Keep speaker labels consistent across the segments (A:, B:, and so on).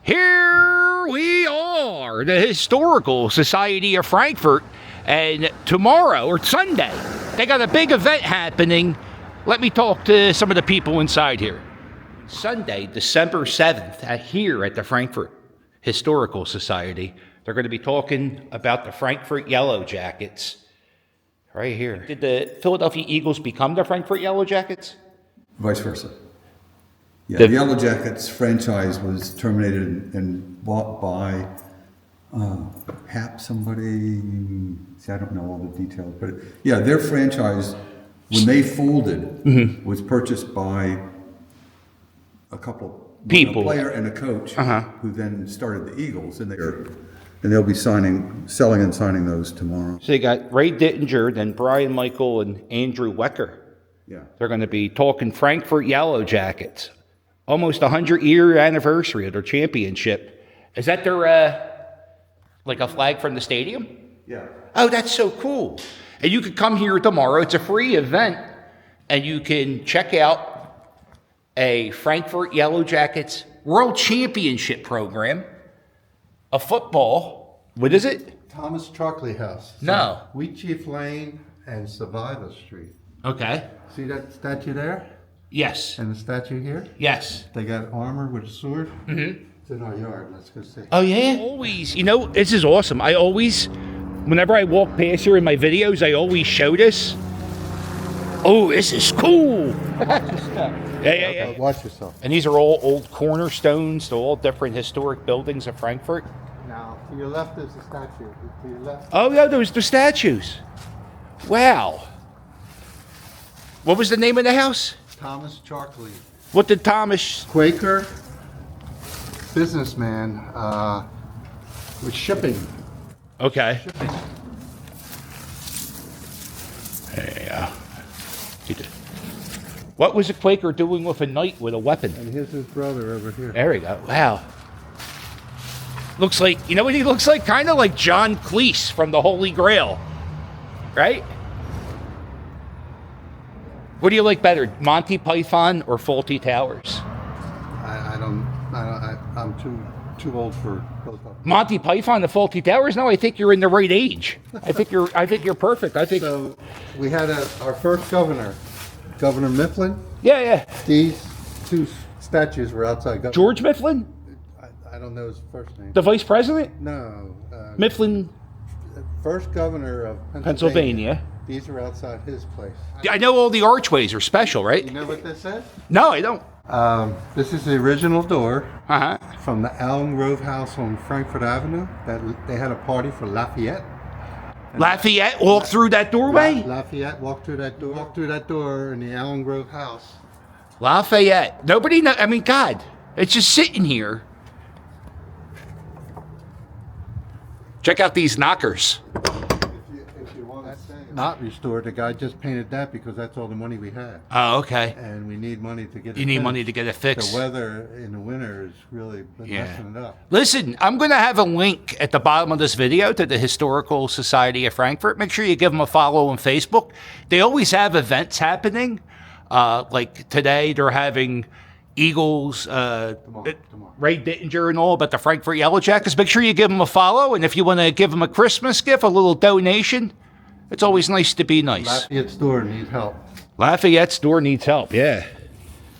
A: Here we are, the Historical Society of Frankfurt, and tomorrow, or Sunday, they got a big event happening. Let me talk to some of the people inside here. Sunday, December 7th, here at the Frankfurt Historical Society, they're going to be talking about the Frankfurt Yellow Jackets. Right here. Did the Philadelphia Eagles become the Frankfurt Yellow Jackets?
B: Vice versa. Yeah, the Yellow Jackets franchise was terminated and bought by somebody. See, I don't know all the details, but yeah, their franchise, when they folded, was purchased by a couple people, a player and a coach, who then started the Eagles, and they'll be selling and signing those tomorrow.
A: So they got Ray Dittinger, then Brian Michael, and Andrew Wecker.
B: Yeah,
A: they're going to be talking Frankfurt Yellow Jackets. Almost 100-year anniversary of their championship. Is that their, like a flag from the stadium?
B: Yeah.
A: Oh, that's so cool. And you could come here tomorrow. It's a free event. And you can check out a Frankfurt Yellow Jackets World Championship program. A football. What is it?
C: Thomas Chalkley House.
A: No.
C: Wheat Chief Lane and Survivor Street.
A: Okay.
C: See that statue there?
A: Yes.
C: And the statue here?
A: Yes.
C: They got armor with a sword. It's in our yard. Let's go see.
A: Oh, yeah? Always. You know, this is awesome. I always, whenever I walk past here in my videos, I always show this. Oh, this is cool.
C: Watch your step.
A: Yeah.
C: Watch yourself.
A: And these are all old cornerstones to all different historic buildings of Frankfurt.
C: Now, to your left is the statue. To your left.
A: Oh, yeah, those are the statues. Wow. What was the name of the house?
C: Thomas Chalkley.
A: What did Thomas...
C: Quaker businessman with shipping.
A: Okay. Yeah. What was a Quaker doing with a knight with a weapon?
C: And here's his brother over here.
A: There we go. Wow. Looks like, you know what he looks like? Kind of like John Cleese from the Holy Grail. Right? What do you like better, Monty Python or Fawlty Towers?
C: I'm too old for both of them.
A: Monty Python, the Fawlty Towers? No, I think you're in the right age. I think you're perfect. I think.
C: So we had our first governor, Governor Mifflin.
A: Yeah.
C: These two statues were outside.
A: George Mifflin?
C: I don't know his first name.
A: The vice president?
C: No.
A: Mifflin.
C: First governor of
A: Pennsylvania.
C: These are outside his place.
A: I know all the archways are special, right?
C: You know what this is?
A: No, I don't.
C: This is the original door
A: from
C: the Allen Grove House on Frankford Avenue. That they had a party for Lafayette.
A: Lafayette walked through that doorway?
C: Lafayette walked through that door in the Allen Grove House.
A: Lafayette. Nobody knows. I mean, God, it's just sitting here. Check out these knockers.
C: If you want to not restored, the guy just painted that because that's all the money we had.
A: Oh, okay.
C: And we need money to get it
A: You need money to get it fixed.
C: The weather in the winter is really messing it up.
A: Listen, I'm going to have a link at the bottom of this video to the Historical Society of Frankfurt. Make sure you give them a follow on Facebook. They always have events happening. Like today, they're having Eagles,
C: Tomorrow.
A: Ray Dittinger and all about the Frankfurt Yellow Jackets. Make sure you give them a follow. And if you want to give them a Christmas gift, a little donation, it's always nice to be nice.
C: Lafayette store needs help.
A: Lafayette store needs help, yeah.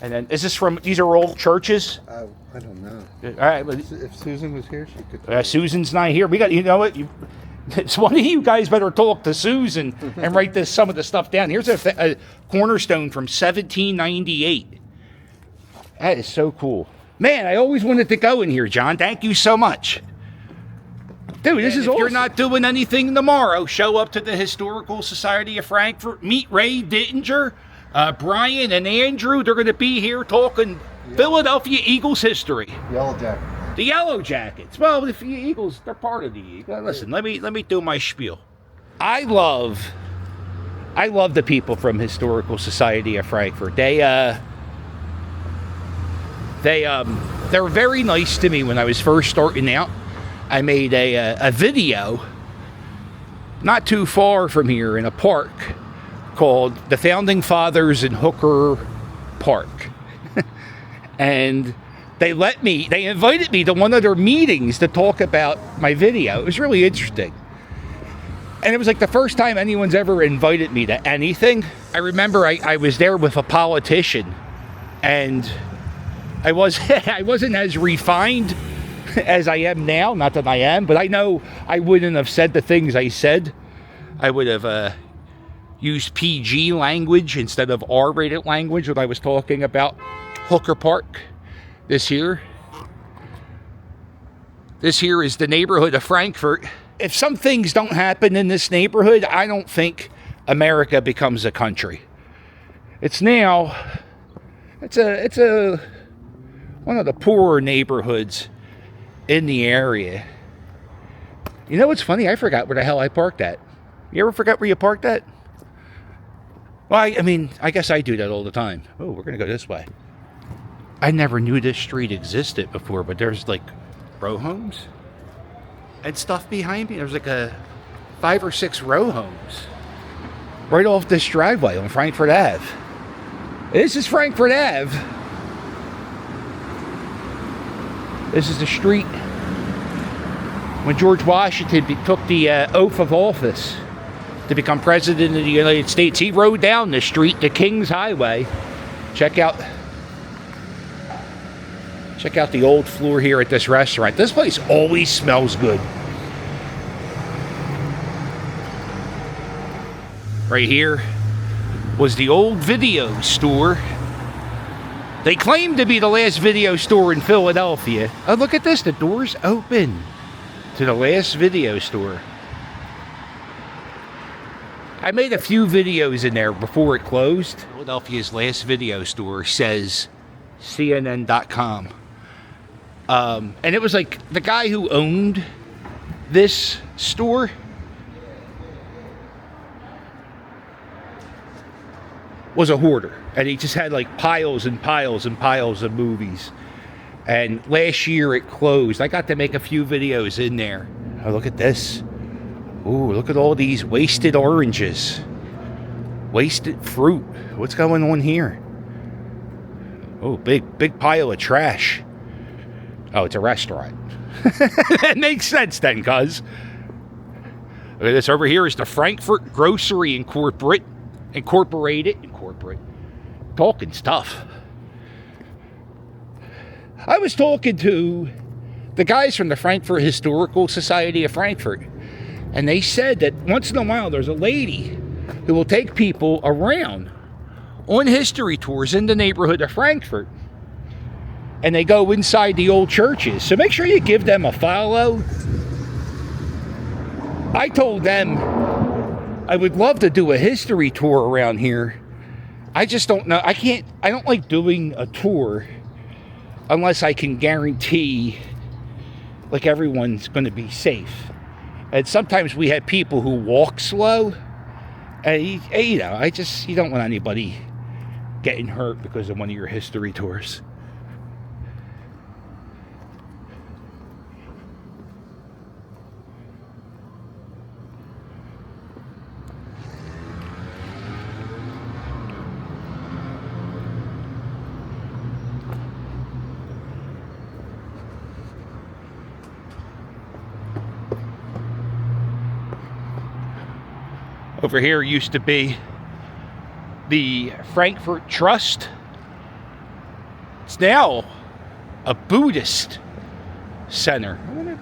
A: And then, is this from, these are old churches?
C: I don't know.
A: All right.
C: If Susan was here, she could.
A: Susan's not here. We got, you know what? It's one of you guys better talk to Susan and write some of the stuff down. Here's a cornerstone from 1798. That is so cool. Man, I always wanted to go in here, John. Thank you so much. Dude, this is awesome. If you're not doing anything tomorrow, show up to the Historical Society of Frankfurt. Meet Ray Dittinger, Brian, and Andrew. They're going to be here talking Philadelphia Eagles history.
C: Yellow Jacket.
A: The Yellow Jackets. Well, the Eagles, they're part of the Eagles. Listen, let me do my spiel. I love the people from Historical Society of Frankfurt. They're very nice to me when I was first starting out. I made a video not too far from here in a park called The Founding Fathers in Hooker Park. And they invited me to one of their meetings to talk about my video. It was really interesting. And it was like the first time anyone's ever invited me to anything. I remember I was there with a politician, and I wasn't as refined as I am now. Not that I am, but I know I wouldn't have said the things I said. I would have used PG language instead of R-rated language when I was talking about Hooker Park this year. This here is the neighborhood of Frankfurt. If some things don't happen in this neighborhood, I don't think America becomes a country. It's now, it's a one of the poorer neighborhoods in the area. You know what's funny? I forgot where the hell I parked at. You ever forgot where you parked at? Well, I mean, I guess I do that all the time. Oh, we're going to go this way. I never knew this street existed before, but there's like row homes and stuff behind me. There's like a 5 or 6 row homes right off this driveway on Frankford Ave. This is Frankford Ave. This is the street when George Washington took the oath of office to become president of the United States. He rode down the street, the King's Highway. Check out the old floor here at this restaurant. This place always smells good. Right here was the old video store. They claim to be the last video store in Philadelphia. Oh, look at this. The door's open to the last video store. I made a few videos in there before it closed. Philadelphia's last video store says CNN.com. And it was like the guy who owned this store was a hoarder, and he just had like piles and piles and piles of movies. And last year it closed. I got to make a few videos in there. Oh, look at this. Ooh, look at all these wasted oranges. Wasted fruit. What's going on here? Oh, big pile of trash. Oh, it's a restaurant. That makes sense then, cuz. Look at this. Over here is the Frankfurt Grocery Incorporated. Talking stuff. I was talking to the guys from the Frankfurt Historical Society of Frankfurt, and they said that once in a while there's a lady who will take people around on history tours in the neighborhood of Frankfurt, and they go inside the old churches. So make sure you give them a follow. I told them I would love to do a history tour around here. I just don't know. I don't like doing a tour unless I can guarantee like everyone's going to be safe. And sometimes we have people who walk slow, and you know, you don't want anybody getting hurt because of one of your history tours. Over here used to be the Frankfurt Trust. It's now a Buddhist center. I want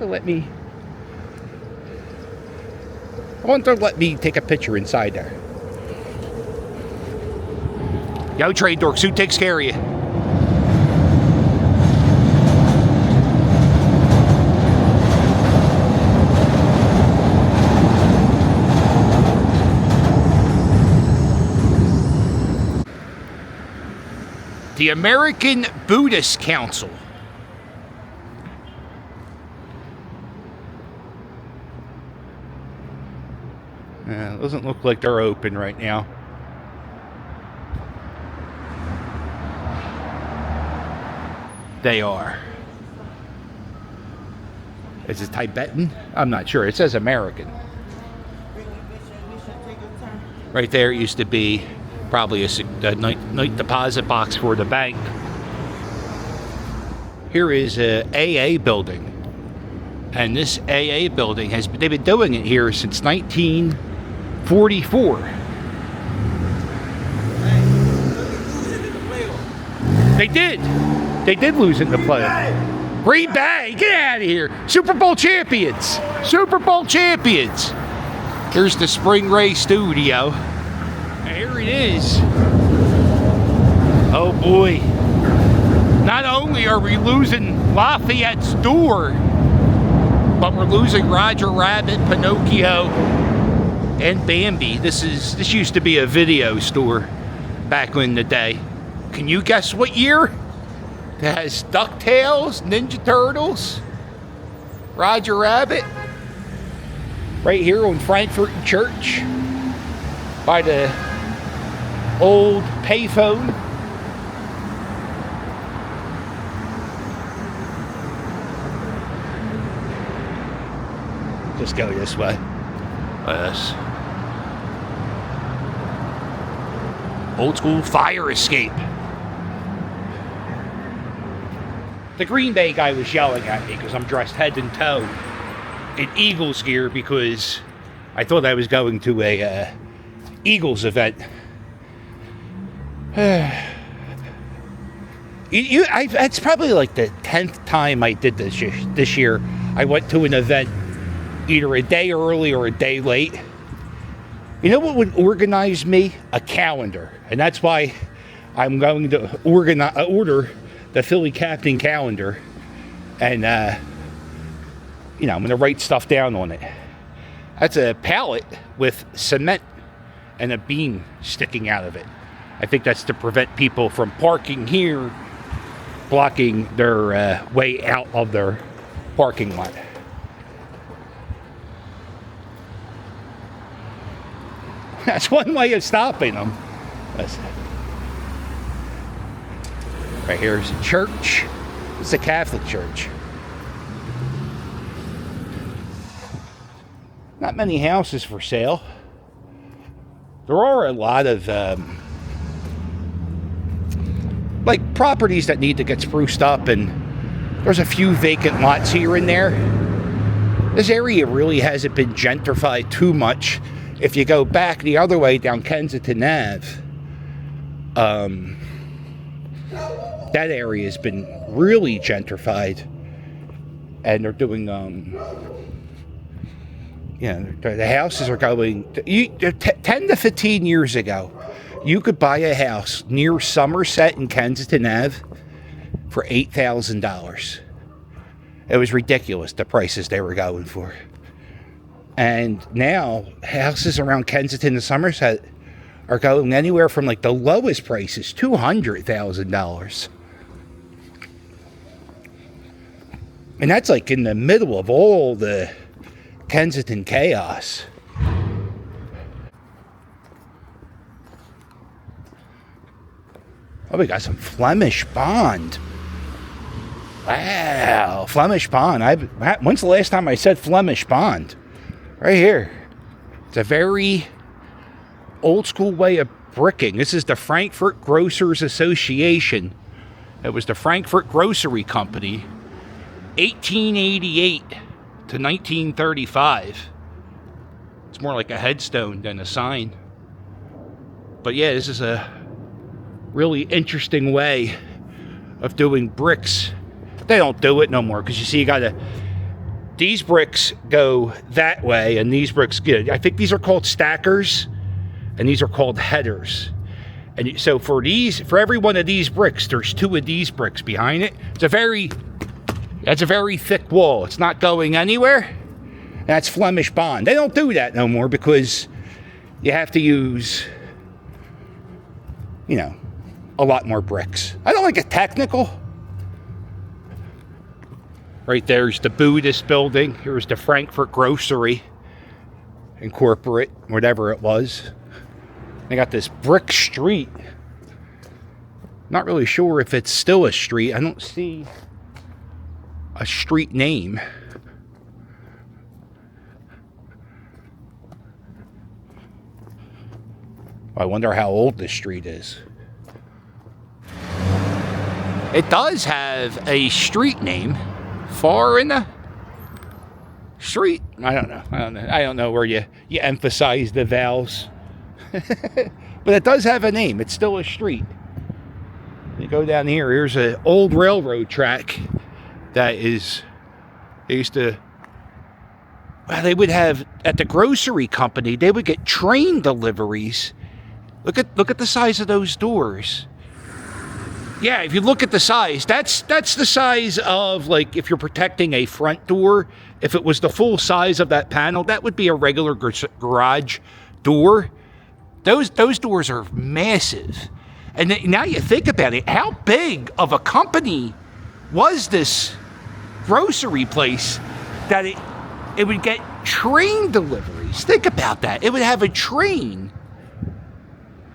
A: to let me take a picture inside there. Yo, Trade Dorks, who takes care of you? The American Buddhist Council. It doesn't look like they're open right now. They are. Is it Tibetan? I'm not sure. It says American. Right there it used to be probably a night deposit box for the bank. Here is a AA building. And this AA building they've been doing it here since 1944. They did. They did lose in the playoffs. Green Bay, get out of here. Super Bowl champions. Super Bowl champions. Here's the Spring Ray studio. And here it is. Oh boy. Not only are we losing Lafayette's door, but we're losing Roger Rabbit, Pinocchio, and Bambi. This used to be a video store back in the day. Can you guess what year? It has DuckTales, Ninja Turtles, Roger Rabbit. Right here on Frankford Church by the old payphone. Just go this way. Yes. Old school fire escape. The Green Bay guy was yelling at me because I'm dressed head and toe in Eagles gear because I thought I was going to a Eagles event. It's probably like the 10th time I did this year. I went to an event either a day early or a day late. You know what would organize me? A calendar. And that's why I'm going to order the Philly Captain calendar. And, I'm going to write stuff down on it. That's a pallet with cement and a beam sticking out of it. I think that's to prevent people from parking here, blocking their way out of their parking lot. That's one way of stopping them. Right here is a church. It's a Catholic church. Not many houses for sale. There are a lot of properties that need to get spruced up, and there's a few vacant lots here and there. This area really hasn't been gentrified too much. If you go back the other way down Kensington Ave, that area has been really gentrified, and they're doing, the houses are going. 10 to 15 years ago, you could buy a house near Somerset and Kensington Ave for $8,000. It was ridiculous, the prices they were going for. And now, houses around Kensington and Somerset are going anywhere from the lowest prices, $200,000. And that's in the middle of all the Kensington chaos. Oh, we got some Flemish Bond. Wow, Flemish Bond. When's the last time I said Flemish Bond? Right here. It's a very old school way of bricking. This is the Frankfurt Grocers Association. It was the Frankfurt Grocery Company, 1888 to 1935. It's more like a headstone than a sign. But yeah, this is a really interesting way of doing bricks. They don't do it no more because you see, these bricks go that way, and these bricks good. I think these are called stackers, and these are called headers. And so for every one of these bricks, there's two of these bricks behind it. That's a very thick wall. It's not going anywhere. That's Flemish Bond. They don't do that no more because you have to use, a lot more bricks. I don't like it technical. Right there's the Buddhist building. Here's the Frankfurt Grocery Incorporate, whatever it was. They got this brick street. Not really sure if it's still a street. I don't see a street name. I wonder how old this street is. It does have a street name. Far in the street? I don't know. I don't know where you emphasize the vowels. But it does have a name. It's still a street. You go down here. Here's an old railroad track that is... They used to... Well, they would have... At the grocery company, they would get train deliveries. Look at the size of those doors. Yeah, if you look at the size, that's the size of, like, if you're protecting a front door. If it was the full size of that panel, that would be a regular garage door. Those doors are massive. And now you think about it, how big of a company was this grocery place that it would get train deliveries? Think about that. It would have a train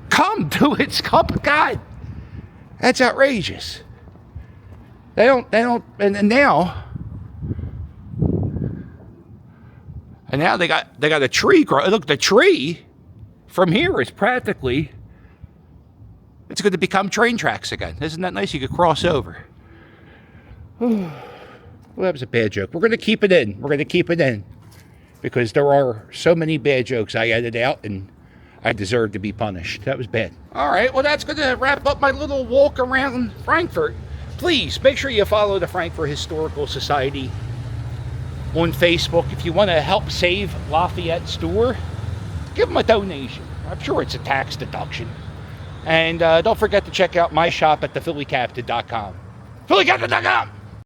A: come to its company. God, that's outrageous. They don't, and now they got a tree. Look, the tree from here is practically, it's going to become train tracks again. Isn't that nice? You could cross over. Well, that was a bad joke. We're going to keep it in. Because there are so many bad jokes I edited out, and I deserve to be punished. That was bad. All right, well, that's going to wrap up my little walk around Frankfurt. Please, make sure you follow the Frankfurt Historical Society on Facebook. If you want to help save Lafayette store, give them a donation. I'm sure it's a tax deduction. And don't forget to check out my shop at thephillycaptain.com. Phillycaptain.com!